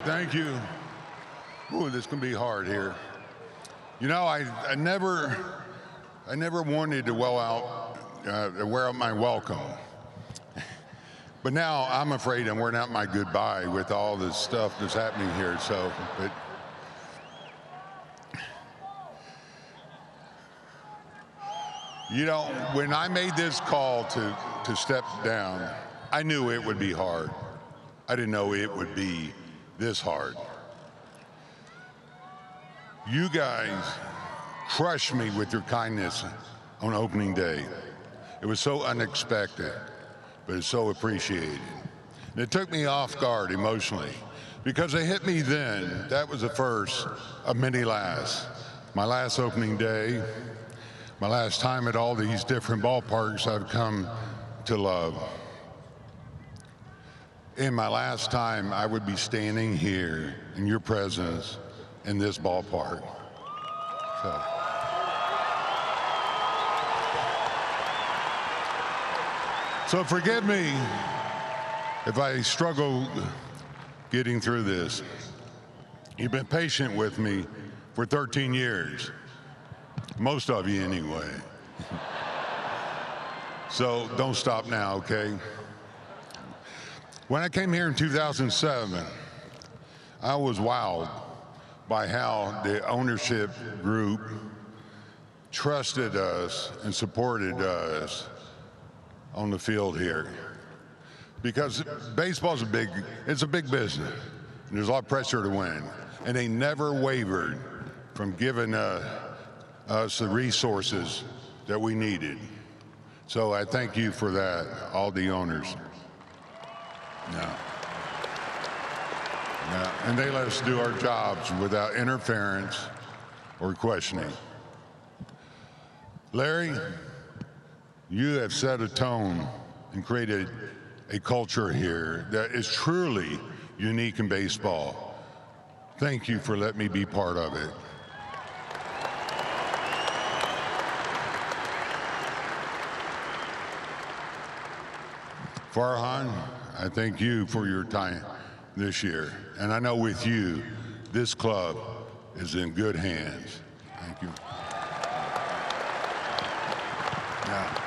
Thank you. Ooh, this can be hard here. You know, I never wanted to wear out my welcome. But now I'm afraid I'm wearing out my goodbye with all this stuff that's happening here. So, but you know, when I made this call to step down, I knew it would be hard. I didn't know it would be this hard. You guys crushed me with your kindness on opening day. It was so unexpected, but it's so appreciated. And it took me off guard emotionally because they hit me then. That was the first of many lasts. My last opening day, my last time at all these different ballparks I've come to love. In my last time, I would be standing here in your presence in this ballpark. So forgive me if I struggle getting through this. You've been patient with me for 13 years. Most of you anyway. So don't stop now, okay? When I came here in 2007, I was wowed by how the ownership group trusted us and supported us on the field here. Because baseball's it's a big business. And there's a lot of pressure to win. And they never wavered from giving us the resources that we needed. So I thank you for that, all the owners. Yeah. And they let us do our jobs without interference or questioning. Larry, you have set a tone and created a culture here that is truly unique in baseball. Thank you for letting me be part of it. Farhan, I thank you for your time this year. And I know with you, this club is in good hands. Thank you. Yeah.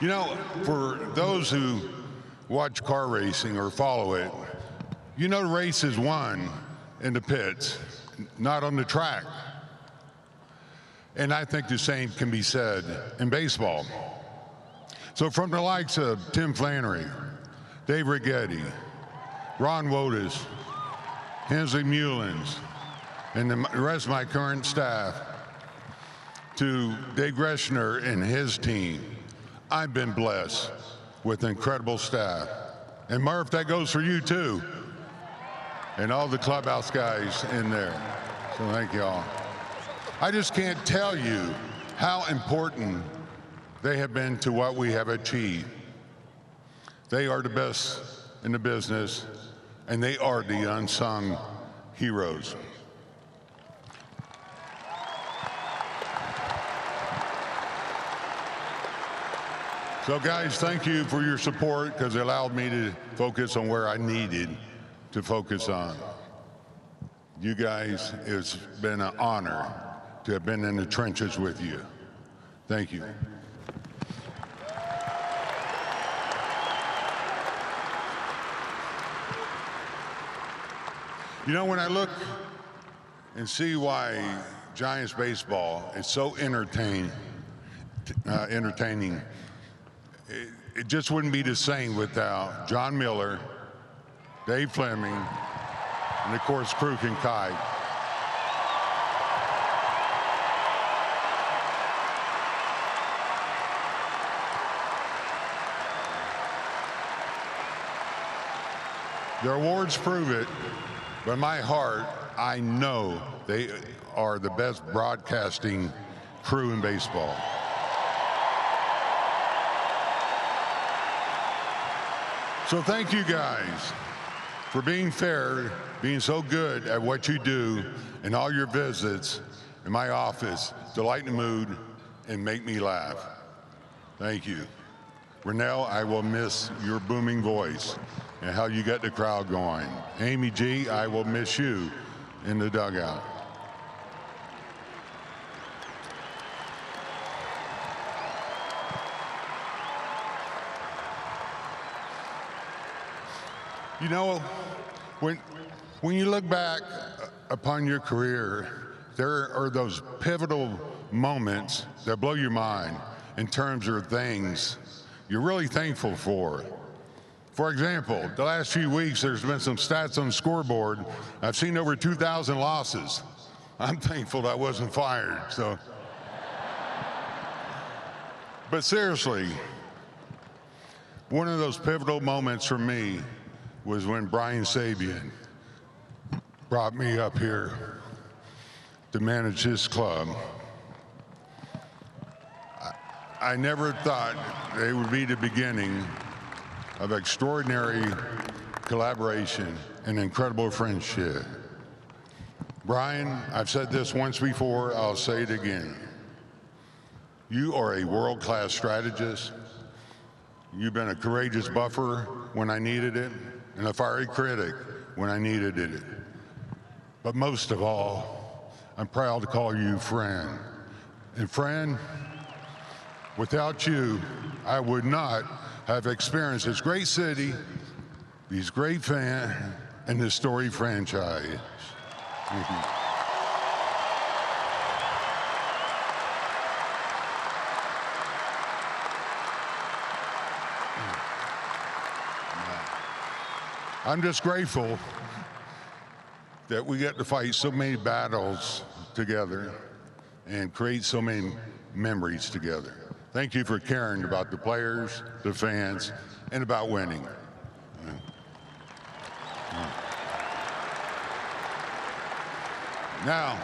You know, for those who watch car racing or follow it, you know the race is won in the pits, not on the track. And I think the same can be said in baseball. So from the likes of Tim Flannery, Dave Righetti, Ron Wotus, Hensley Mullins, and the rest of my current staff, to Dave Greshner and his team, I've been blessed with incredible staff. And Murph, that goes for you too. And all the clubhouse guys in there. So thank you all. I just can't tell you how important they have been to what we have achieved. They are the best in the business, and they are the unsung heroes. So guys, thank you for your support because it allowed me to focus on where I needed to focus on. You guys, it's been an honor to have been in the trenches with you. Thank you. You know, when I look and see why Giants baseball is so entertaining, it just wouldn't be the same without John Miller, Dave Fleming, and of course, Kruk and Kite. Their awards prove it. But in my heart, I know they are the best broadcasting crew in baseball. So thank you guys for being fair, being so good at what you do, and all your visits in my office to lighten the mood and make me laugh. Thank you. Rennell, I will miss your booming voice. and how you get the crowd going. Amy G., I will miss you in the dugout. You know, when you look back upon your career, there are those pivotal moments that blow your mind in terms of things you're really thankful for. For example, the last few weeks, there's been some stats on the scoreboard. I've seen over 2,000 losses. I'm thankful that I wasn't fired, so. But seriously, one of those pivotal moments for me was when Brian Sabian brought me up here to manage his club. I never thought they would be the beginning of extraordinary collaboration and incredible friendship. Brian, I've said this once before, I'll say it again. You are a world-class strategist. You've been a courageous buffer when I needed it, and a fiery critic when I needed it. But most of all, I'm proud to call you friend. And friend, without you, I would not have experienced this great city, these great fans, and this storied franchise. Thank you. I'm just grateful that we get to fight so many battles together and create so many memories together. Thank you for caring about the players, the fans, and about winning. Now,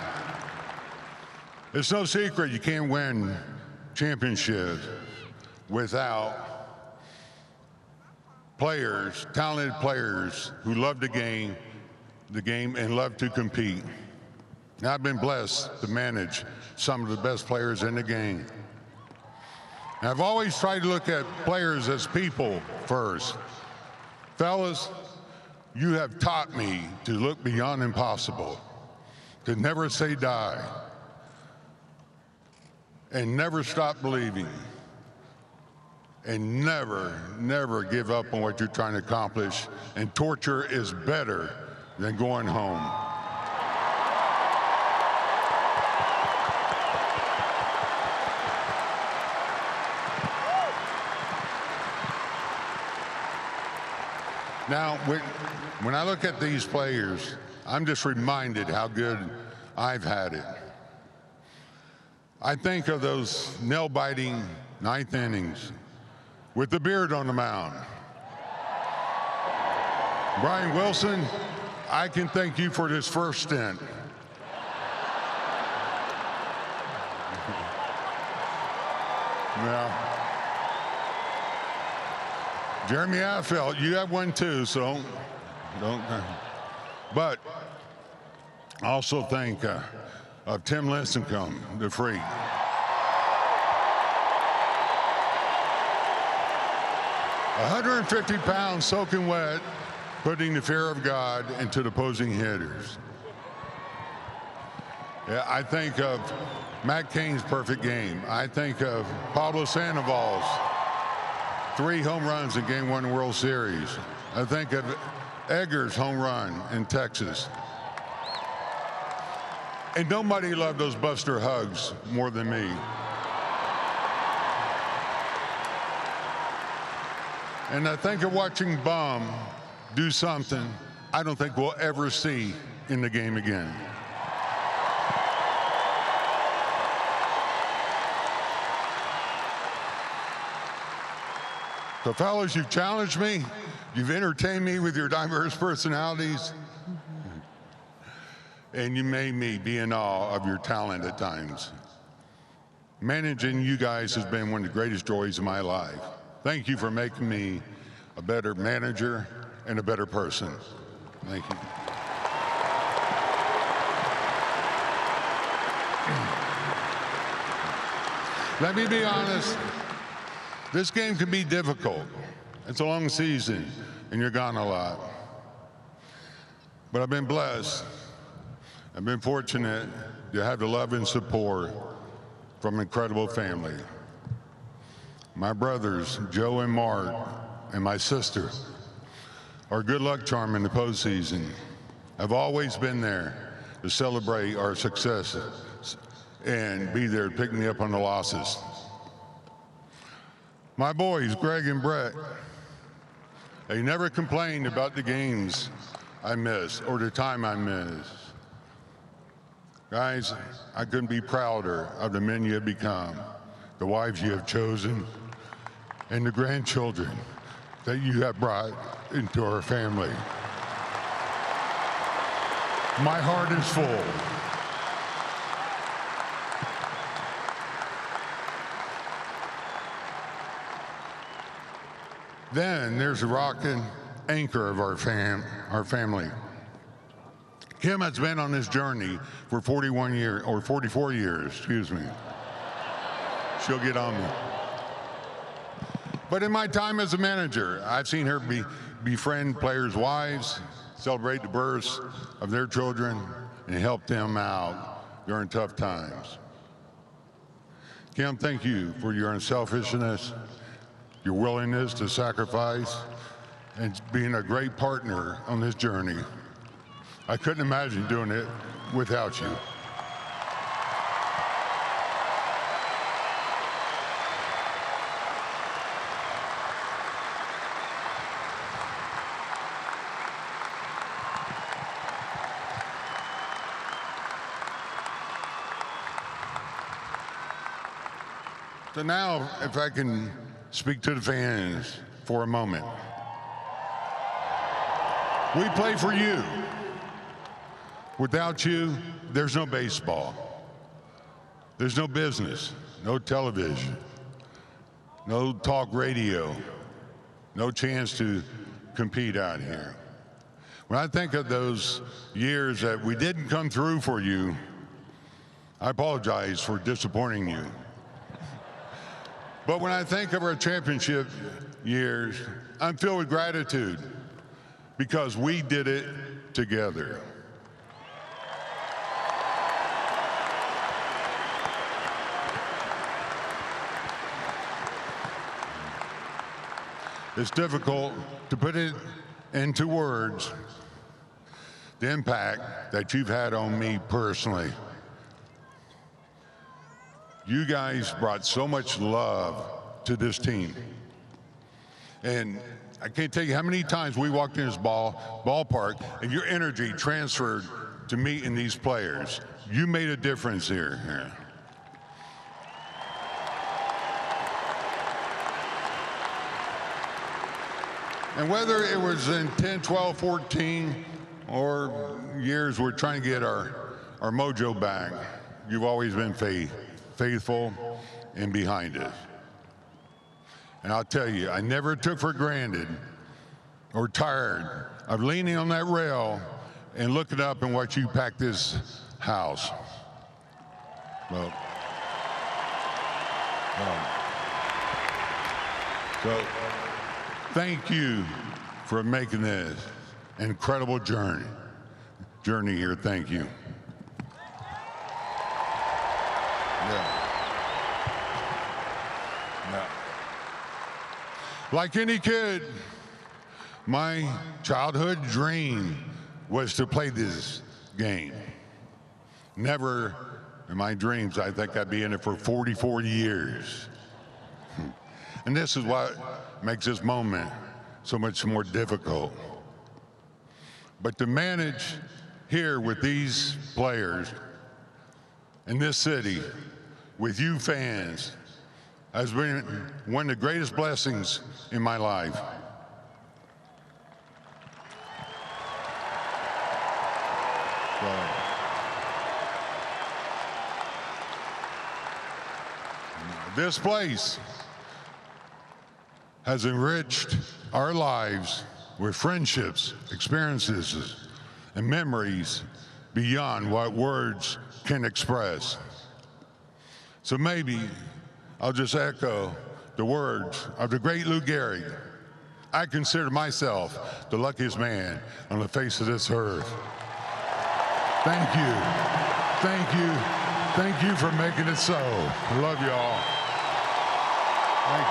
it's no secret you can't win championships without players, talented players who love the game and love to compete. Now, I've been blessed to manage some of the best players in the game. And I've always tried to look at players as people first. Fellas, you have taught me to look beyond impossible, to never say die, and never stop believing, and never give up on what you're trying to accomplish. And torture is better than going home. Now, when I look at these players, I'm just reminded how good I've had it. I think of those nail-biting ninth innings with the beard on the mound. Brian Wilson, I can thank you for this first stint. Yeah. Jeremy Affeldt, you have one too, so don't. But I also think of Tim Lincecum, the freak. £150 soaking wet, putting the fear of God into the opposing hitters. Yeah, I think of Matt Cain's perfect game. I think of Pablo Sandoval's 3 home runs in Game 1 World Series. I think of Egger's home run in Texas. And nobody loved those Buster hugs more than me. And I think of watching Baum do something I don't think we'll ever see in the game again. So fellas, you've challenged me. You've entertained me with your diverse personalities. And you made me be in awe of your talent at times. Managing you guys has been one of the greatest joys of my life. Thank you for making me a better manager and a better person. Thank you. Let me be honest. This game can be difficult. It's a long season, and you're gone a lot. But I've been blessed. I've been fortunate to have the love and support from an incredible family. My brothers, Joe and Mark, and my sister, our good luck charm in the postseason, have always been there to celebrate our successes and be there to pick me up on the losses. My boys, Greg and Brett, they never complained about the games I missed or the time I missed. Guys, I couldn't be prouder of the men you have become, the wives you have chosen, and the grandchildren that you have brought into our family. My heart is full. Then there's the rock and anchor of our family. Kim has been on this journey for 41 years, or 44 years, excuse me. She'll get on me. But in my time as a manager, I've seen her befriend players' wives, celebrate the births of their children, and help them out during tough times. Kim, thank you for your unselfishness, your willingness to sacrifice, and being a great partner on this journey. I couldn't imagine doing it without you. So now, if I can speak to the fans for a moment. We play for you. Without you, there's no baseball. There's no business, no television, no talk radio, no chance to compete out here. When I think of those years that we didn't come through for you, I apologize for disappointing you. But when I think of our championship years, I'm filled with gratitude because we did it together. It's difficult to put it into words, the impact that you've had on me personally. You guys brought so much love to this team. And I can't tell you how many times we walked in this ballpark and your energy transferred to me and these players. You made a difference here. And whether it was in 10, 12, 14, or years we're trying to get our mojo back, you've always been faithful and behind us. And I'll tell you, I never took for granted or tired of leaning on that rail and looking up and watch you pack this house. Well, so thank you for making this incredible journey here. Thank you. Like any kid, my childhood dream was to play this game. Never in my dreams, I think I'd be in it for 44 years. And this is what makes this moment so much more difficult. But to manage here with these players in this city, with you fans, has been one of the greatest blessings in my life. This place has enriched our lives with friendships, experiences, and memories beyond what words can express. So maybe I'll just echo the words of the great Lou Gehrig. I consider myself the luckiest man on the face of this earth. Thank you. Thank you. Thank you for making it so. I love you all. Thank you.